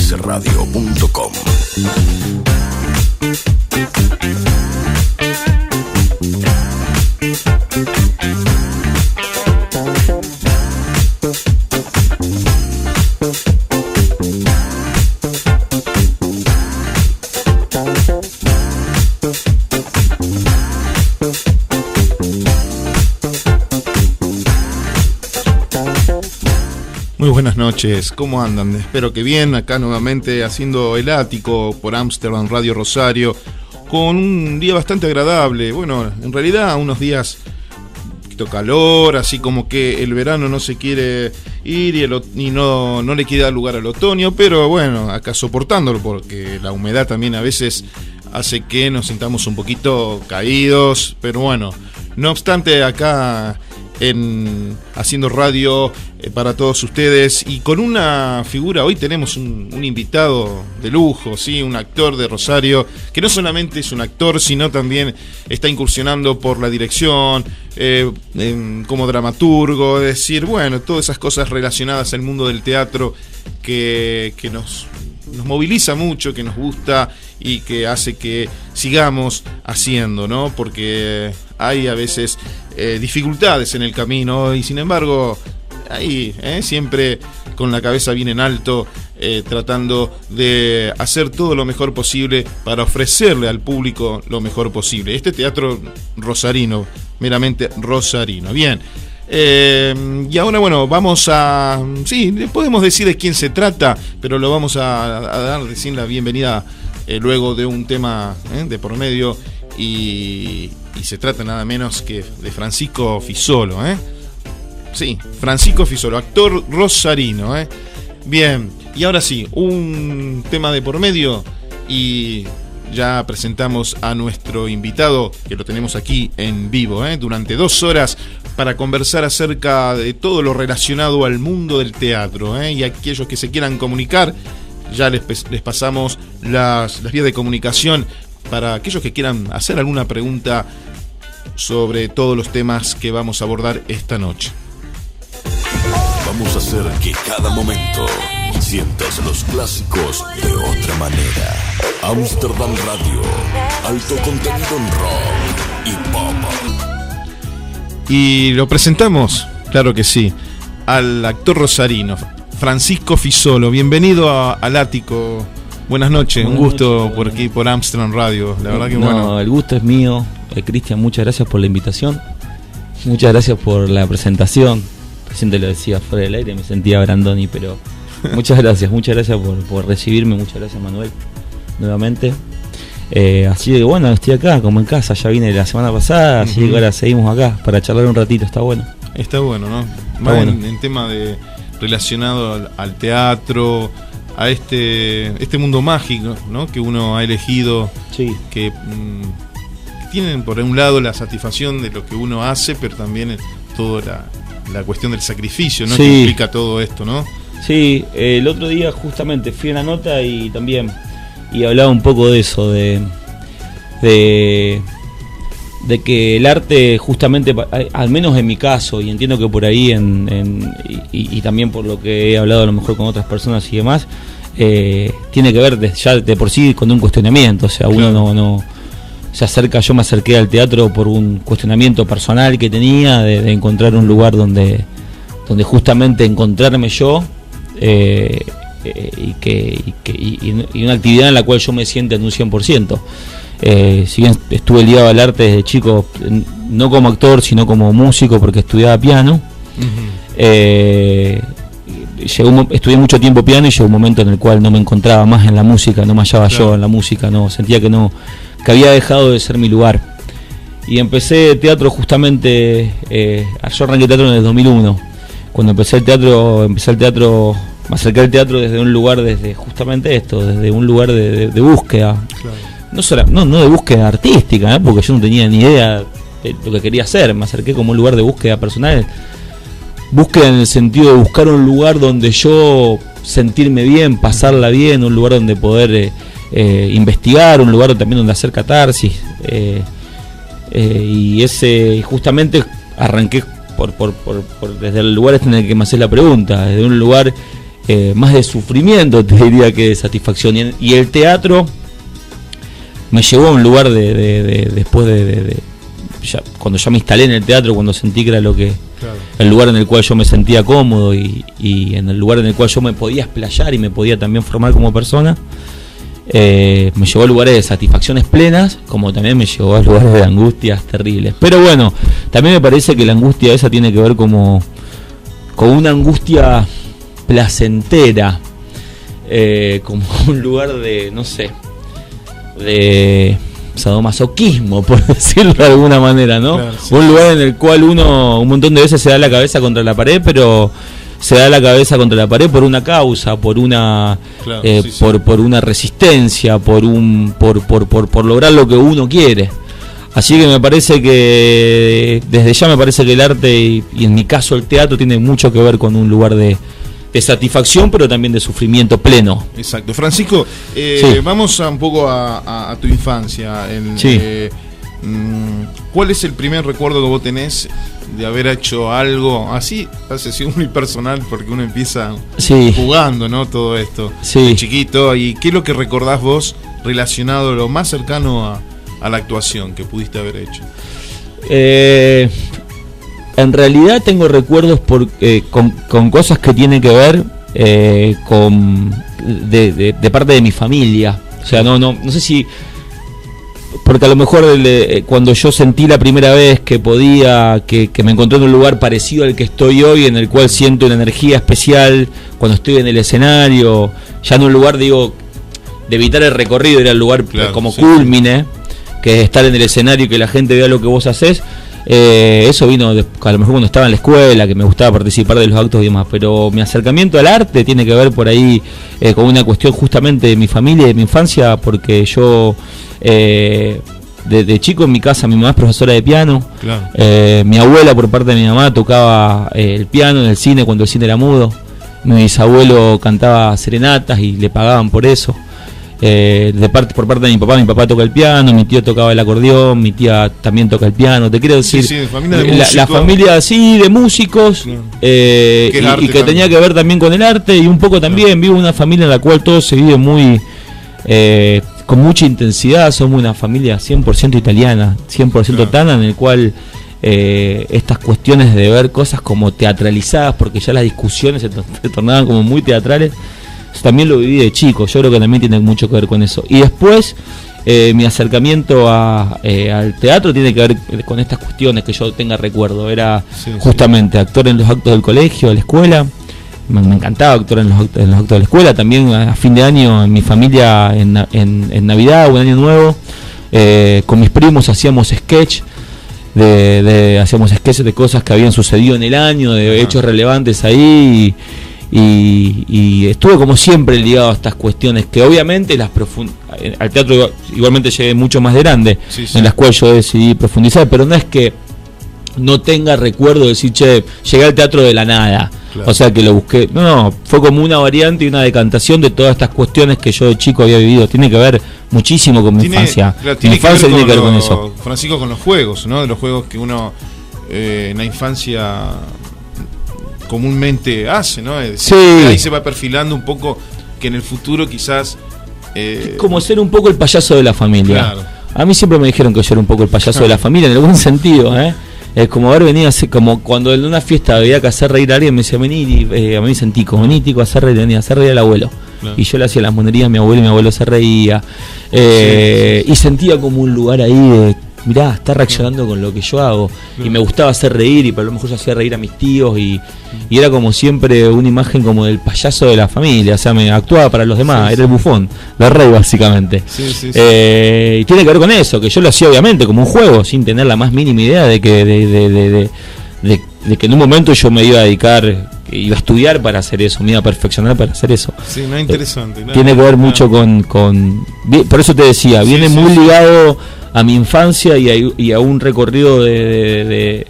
xradio.com. Muy buenas noches, ¿cómo andan? Espero que bien, acá nuevamente haciendo el ático por Amsterdam Radio Rosario, con un día bastante agradable. Bueno, en realidad unos días un poquito calor, así como que el verano no se quiere ir y no le quiere dar lugar al otoño, pero bueno, acá soportándolo porque la humedad también a veces hace que nos sintamos un poquito caídos, pero bueno, no obstante acá haciendo radio para todos ustedes y con una figura. Hoy tenemos un invitado de lujo, ¿sí? Un actor de Rosario que no solamente es un actor, sino también está incursionando por la dirección, como dramaturgo, es decir, bueno, todas esas cosas relacionadas al mundo del teatro que nos moviliza mucho, que nos gusta y que hace que sigamos haciendo, ¿no? Porque hay a veces dificultades en el camino y sin embargo ahí siempre con la cabeza bien en alto, tratando de hacer todo lo mejor posible para ofrecerle al público lo mejor posible. Este teatro rosarino, meramente rosarino. Bien. Y ahora, bueno, vamos a... Sí, podemos decir de quién se trata, pero lo vamos a dar decir la bienvenida luego de un tema de por medio y se trata nada menos que de Francisco Fisolo, Sí, Francisco Fisolo, actor rosarino, Bien, y ahora sí, un tema de por medio y ya presentamos a nuestro invitado, que lo tenemos aquí en vivo, durante 2 horas para conversar acerca de todo lo relacionado al mundo del teatro, y aquellos que se quieran comunicar, ya les pasamos las vías de comunicación para aquellos que quieran hacer alguna pregunta sobre todos los temas que vamos a abordar esta noche. Vamos a hacer que cada momento sientas los clásicos de otra manera. Amsterdam Radio, alto contenido en rock y pop. Y lo presentamos, claro que sí, al actor rosarino, Francisco Fisolo. Bienvenido al ático. Buenas noches, un gusto por aquí, por Amsterdam Radio. La verdad que bueno. El gusto es mío. Cristian, muchas gracias por la invitación. Muchas gracias por la presentación. Recién te lo decía fuera del aire, me sentía Brandoni, pero muchas gracias por recibirme. Muchas gracias, Manuel, nuevamente. Así que bueno, estoy acá como en casa, ya vine la semana pasada, así que ahora seguimos acá para charlar un ratito, está bueno. Está bueno, ¿no? Más bueno. En tema relacionado al teatro, a este mundo mágico, ¿no? Que uno ha elegido, sí. Que tienen por un lado la satisfacción de lo que uno hace, pero también toda la cuestión del sacrificio, ¿no? Sí. Que implica todo esto, ¿no? Sí, el otro día justamente fui a una nota y hablaba un poco de eso, de que el arte justamente, al menos en mi caso, y entiendo que por ahí y también por lo que he hablado a lo mejor con otras personas y demás, tiene que ver ya de por sí con un cuestionamiento. O sea, uno no se acerca. Yo me acerqué al teatro por un cuestionamiento personal que tenía de encontrar un lugar donde justamente encontrarme yo, y una actividad en la cual yo me sienta en un 100%. Si bien estuve ligado al arte desde chico, no como actor sino como músico, porque estudiaba piano. Estudié mucho tiempo piano y llegó un momento en el cual no me encontraba más en la música, no me hallaba yo en la música, no sentía que había dejado de ser mi lugar. Y empecé teatro justamente, yo arranqué teatro en el 2001. Cuando empecé el teatro, me acerqué al teatro desde un lugar, desde justamente esto, desde un lugar de búsqueda. Claro. No de búsqueda artística, porque yo no tenía ni idea de lo que quería hacer. Me acerqué como un lugar de búsqueda personal. Búsqueda en el sentido de buscar un lugar donde yo sentirme bien, pasarla bien, un lugar donde poder investigar, un lugar también donde hacer catarsis. Y justamente arranqué desde el lugar en el que me hacés la pregunta, desde un lugar más de sufrimiento, te diría, que de satisfacción. Y el teatro me llevó a un lugar después ya, cuando ya me instalé en el teatro, cuando sentí que era el lugar en el cual yo me sentía cómodo y en el lugar en el cual yo me podía explayar y me podía también formar como persona, me llevó a lugares de satisfacciones plenas, como también me llevó a lugares de angustias terribles. Pero bueno, también me parece que la angustia esa tiene que ver como con una angustia placentera, como un lugar de, no sé, de sadomasoquismo, por decirlo de alguna manera, ¿no? Claro, sí, un lugar en el cual uno un montón de veces se da la cabeza contra la pared, pero se da la cabeza contra la pared por una causa, por una por una resistencia, por lograr lo que uno quiere. Así que me parece que desde ya me parece que el arte y en mi caso el teatro tiene mucho que ver con un lugar de satisfacción, pero también de sufrimiento pleno. Exacto. Francisco, vamos un poco a tu infancia. ¿Cuál es el primer recuerdo que vos tenés de haber hecho algo así? Hace sido muy personal porque uno empieza jugando, ¿no? Todo esto de chiquito. ¿Y qué es lo que recordás vos relacionado lo más cercano a la actuación que pudiste haber hecho? En realidad tengo recuerdos con cosas que tienen que ver con de parte de mi familia. O sea, no sé si, porque a lo mejor cuando yo sentí la primera vez que podía, que me encontré en un lugar parecido al que estoy hoy, en el cual siento una energía especial cuando estoy en el escenario, ya en un lugar, digo, de evitar el recorrido, era el lugar como cúlmine, que es estar en el escenario y que la gente vea lo que vos hacés. Eso vino a lo mejor cuando estaba en la escuela, que me gustaba participar de los actos y demás, pero mi acercamiento al arte tiene que ver por ahí con una cuestión justamente de mi familia y de mi infancia, porque yo de chico en mi casa mi mamá es profesora de piano, mi abuela por parte de mi mamá tocaba el piano en el cine cuando el cine era mudo, mi bisabuelo cantaba serenatas y le pagaban por eso. Por parte de mi papá toca el piano, mi tío tocaba el acordeón, mi tía también toca el piano, te quiero decir, la familia así de músicos, y que tenía que ver también con el arte, y un poco también vivo en una familia en la cual todo se vive muy con mucha intensidad. Somos una familia 100% italiana, 100% tana, en el cual estas cuestiones de ver cosas como teatralizadas, porque ya las discusiones se tornaban como muy teatrales, también lo viví de chico. Yo creo que también tiene mucho que ver con eso. Y después mi acercamiento al teatro tiene que ver con estas cuestiones que yo tenga recuerdo. Era justamente actor en los actos del colegio, de la escuela. Me encantaba actuar en los actos de la escuela. También a fin de año en mi familia, en Navidad o en Año Nuevo, con mis primos hacíamos sketch. Hacíamos sketches de cosas que habían sucedido en el año, de hechos relevantes ahí. Y estuve como siempre ligado a estas cuestiones que obviamente al teatro igualmente llegué mucho más de grande, en las cuales yo decidí profundizar, pero no es que no tenga recuerdo de decir, llegué al teatro de la nada, o sea que lo busqué, no, fue como una variante y una decantación de todas estas cuestiones que yo de chico había vivido. Tiene que ver muchísimo con mi infancia. Mi infancia tiene que ver con eso, Francisco, con los juegos, ¿no? De los juegos que uno en la infancia comúnmente hace, ¿no? Ahí se va perfilando un poco que en el futuro quizás como ser un poco el payaso de la familia. A mí siempre me dijeron que yo era un poco el payaso de la familia, en algún sentido, es como haber venido así, como cuando en una fiesta había que hacer reír a alguien, me decía, vení, a mí sentí como Tico, hacer reír al abuelo. Y yo le hacía las monerías a mi abuelo y mi abuelo se reía. Y sentía como un lugar ahí de, mirá, está reaccionando con lo que yo hago. Y me gustaba hacer reír, y a lo mejor yo hacía reír a mis tíos, y era como siempre una imagen como del payaso de la familia. O sea, me actuaba para los demás, era el bufón, la rey básicamente. Y tiene que ver con eso, que yo lo hacía obviamente como un juego, sin tener la más mínima idea de que de que en un momento yo me iba a dedicar, iba a estudiar para hacer eso, me iba a perfeccionar para hacer eso. Sí, no es interesante. Tiene que ver mucho con por eso te decía, viene muy ligado a mi infancia y a un recorrido de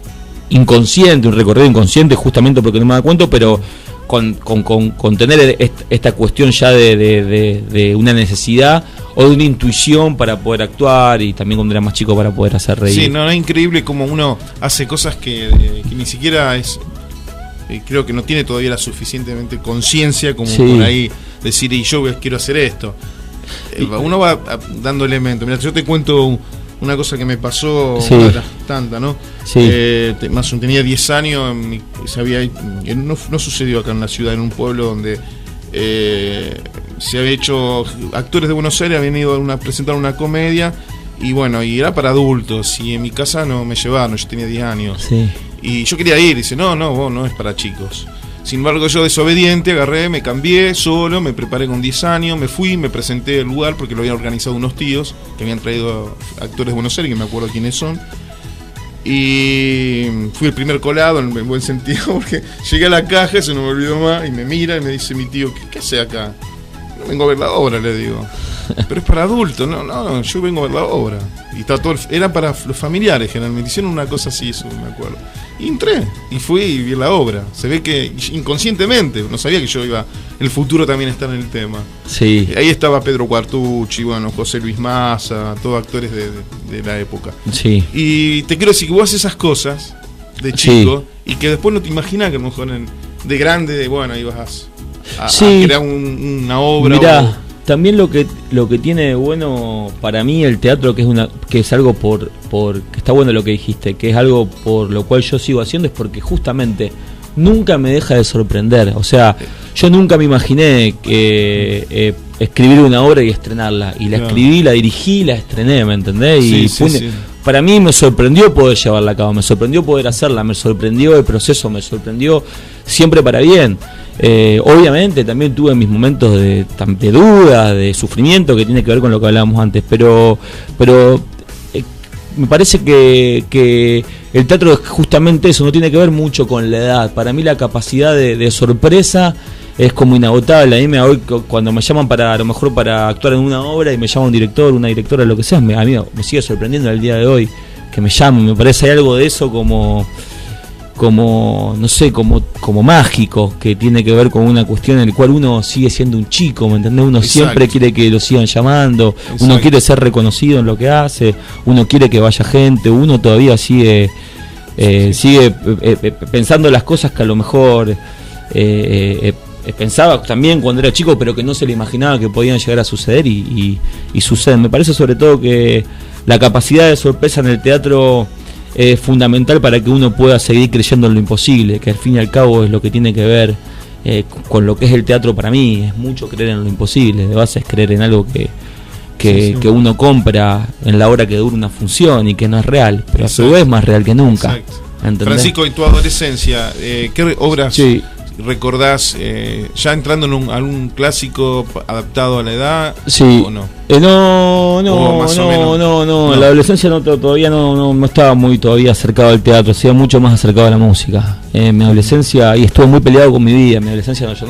inconsciente, un recorrido inconsciente justamente porque no me da cuenta, pero con tener esta cuestión ya de una necesidad o de una intuición para poder actuar, y también cuando era más chico para poder hacer reír. Sí, no, es increíble como uno hace cosas que ni siquiera es creo que no tiene todavía la suficientemente conciencia como Sí. por ahí decir, y yo quiero hacer esto. Uno va dando elementos. Mira, yo te cuento una cosa que me pasó, Sí. una de las tantas, ¿no? Sí. Más o menos tenía 10 años, no sucedió acá en la ciudad, en un pueblo donde se había hecho, actores de Buenos Aires habían ido a presentar una comedia, y bueno, y era para adultos, y en mi casa no me llevaron, yo tenía 10 años. Sí. Y yo quería ir, y dice, no, vos no es para chicos. Sin embargo, yo desobediente, agarré, me cambié solo, me preparé con 10 años, me fui, me presenté al lugar porque lo habían organizado unos tíos que habían traído actores de Buenos Aires, que me acuerdo quiénes son. Y fui el primer colado, en buen sentido, porque llegué a la caja, se no me olvidó más, y me mira y me dice mi tío, ¿qué hace acá? No vengo a ver la obra, le digo. Pero es para adultos, no, yo vengo a ver la obra. Y estaba todo, era para los familiares generalmente, hicieron una cosa así, eso me acuerdo. Y entré, y fui y vi la obra. Se ve que inconscientemente, no sabía que yo iba en el futuro también a estar en el tema. Sí. Ahí estaba Pedro Cuartucci, bueno, José Luis Massa, todos actores de la época. Sí. Y te quiero decir que vos haces esas cosas de chico, y que después no te imaginas que a lo mejor de grande, bueno, ibas a crear una obra. Mirá, también lo que tiene de bueno para mí el teatro, que es algo por que está bueno lo que dijiste, que es algo por lo cual yo sigo haciendo, es porque justamente nunca me deja de sorprender. O sea, yo nunca me imaginé que escribir una obra y estrenarla, y la escribí, la dirigí, la estrené, ¿me entendés? Y sí. Para mí me sorprendió poder llevarla a cabo, me sorprendió poder hacerla, me sorprendió el proceso, me sorprendió siempre para bien. Obviamente también tuve mis momentos de duda, de sufrimiento, que tiene que ver con lo que hablábamos antes, pero me parece que el teatro es justamente eso, no tiene que ver mucho con la edad. Para mí la capacidad de sorpresa es como inagotable. A mí cuando me llaman a lo mejor para actuar en una obra y me llama un director, una directora, lo que sea, a mí me sigue sorprendiendo el día de hoy que me llamen. Me parece hay algo de eso como no sé, como mágico, que tiene que ver con una cuestión en la cual uno sigue siendo un chico, ¿me entendés? Uno siempre quiere que lo sigan llamando, uno quiere ser reconocido en lo que hace, uno quiere que vaya gente, uno todavía sigue pensando las cosas que a lo mejor pensaba también cuando era chico, pero que no se le imaginaba que podían llegar a suceder y suceden. Me parece sobre todo que la capacidad de sorpresa en el teatro es fundamental para que uno pueda seguir creyendo en lo imposible, que al fin y al cabo es lo que tiene que ver con lo que es el teatro para mí. Es mucho creer en lo imposible, de base es creer en algo que uno compra en la hora que dura una función y que no es real, pero a su vez es más real que nunca. Francisco, en tu adolescencia, ¿qué obras recordás, ya entrando en algún clásico adaptado a la edad? Sí. ¿O no? No, No. en la adolescencia todavía no estaba muy todavía acercado al teatro, estaba mucho más acercado a la música. En mi adolescencia, y estuve muy peleado con mi vida, en mi adolescencia yo